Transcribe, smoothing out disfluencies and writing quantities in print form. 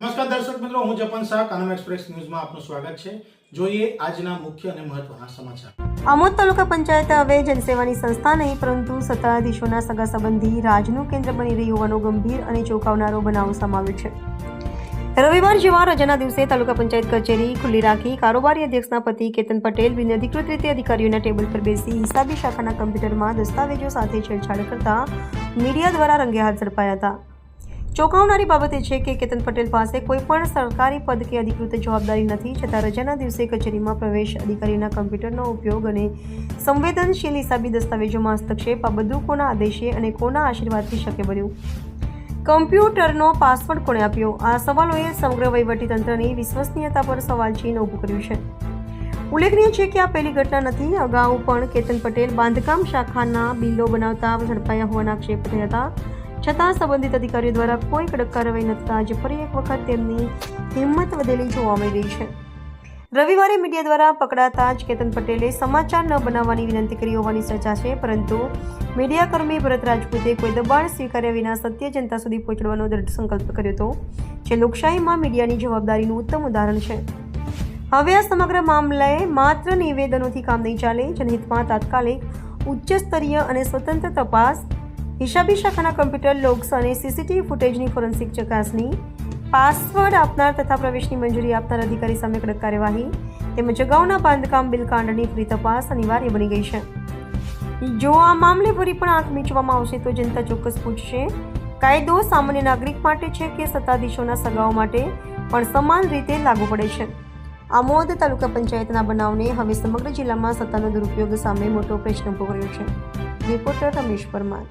નમસ્કાર દર્શક મિત્રો, હું જપન શાહ કાનમ એક્સપ્રેસ ન્યૂઝમાં આપનું સ્વાગત છે। જોઈએ આજના મુખ્ય અને મહત્વના સમાચાર। આમોદ તાલુકા પંચાયત હવે જનસેવાની સંસ્થા નહીં પરંતુ સત્તાધીશોના સગા સંબંધી રાજનું કેન્દ્ર બની રહી હોવાનો ગંભીર અને ચોંકાવનારો બનાવ સામે આવ્યો છે। રવિવાર જેવા રજાના દિવસે તાલુકા પંચાયત કચેરી ખુલ્લી રાખી કારોબારી અધ્યક્ષના પતિ કેતન પટેલ બિનઅધિકૃત રીતે અધિકારીઓના ટેબલ પર બેસી હિસાબી શાખાના કમ્પ્યુટરમાં દસ્તાવેજો સાથે છેડછાડ કરતા મીડિયા દ્વારા રંગે હાથ ઝડપાયા હતા। ચોંકાવનારી બાબત એ છે કે કેતન પટેલ પાસે કોઈ પણ સરકારી પદ કે અધિકૃત જવાબદારી નથી, છતાં રજાના દિવસે કચેરીમાં પ્રવેશ, અધિકારીના કમ્પ્યુટરનો ઉપયોગ અને સંવેદનશીલ હિસાબી દસ્તાવેજોમાં હસ્તક્ષેપ, આ બધું કોના આદેશે અને કોના આશીર્વાદથી શક્ય બન્યું? કમ્પ્યુટરનો પાસવર્ડ કોણે આપ્યો? આ સવાલોએ સમગ્ર વહીવટીતંત્રની વિશ્વસનીયતા પર સવાલચિહ્ન ઊભું કર્યું છે। ઉલ્લેખનીય છે કે આ પહેલી ઘટના નથી। અગાઉ પણ કેતન પટેલ બાંધકામ શાખાના બિલો બનાવતા ઝડપાયા હોવાના આક્ષેપ થયા હતા, છતાં સંબંધિત અધિકારીઓ દ્વારા કોઈ કડક કાર્યવાહી ન થતાં આજે ફરી એક વખત તેમની હિંમત વધેલી જોવા મળી રહી છે। રવિવારે મીડિયા દ્વારા પકડાતા જ કેતન પટેલે સમાચાર ન બનાવવાની વિનંતી કરી હોવાની ચર્ચા છે, પરંતુ મીડિયાકર્મી ભરત રાજપૂતે કોઈ દબાણ સ્વીકાર્યા વિના સત્ય જનતા સુધી પહોંચાડવાનો દ્રઢ સંકલ્પ કર્યો હતો, જે લોકશાહીમાં મીડિયાની જવાબદારીનું ઉત્તમ ઉદાહરણ છે। હવે આ સમગ્ર મામલે માત્ર નિવેદનોથી કામ નહીં ચાલે। જનહિતમાં તાત્કાલિક ઉચ્ચ સ્તરીય અને સ્વતંત્ર તપાસ, હિસાબી શાખાના કમ્પ્યુટર લોગ્સ અને સીસીટીવી ફૂટેજની ફોરેન્સિક ચકાસણી, પાસવર્ડ આપનાર તથા પ્રવેશની મંજૂરી આપનાર અધિકારી સામે કડક કાર્યવાહી તેમજ અગાઉના બાંધકામ બિલ કાંડની ફરી તપાસ અનિવાર્ય બની ગઈ છે। જો આ મામલે ફરી પણ આંખ મીચવામાં આવશે તો જનતા ચોક્કસ પૂછશે, કાયદો સામાન્ય નાગરિક માટે છે કે સત્તાધીશોના સગાઓ માટે પણ સમાન રીતે લાગુ પડે છે? આમોદ તાલુકા પંચાયતના બનાવને હવે સમગ્ર જિલ્લામાં સત્તાનો દુરુપયોગ સામે મોટો પ્રશ્ન ઉભો કર્યો છે। રિપોર્ટર રમેશ પરમાર।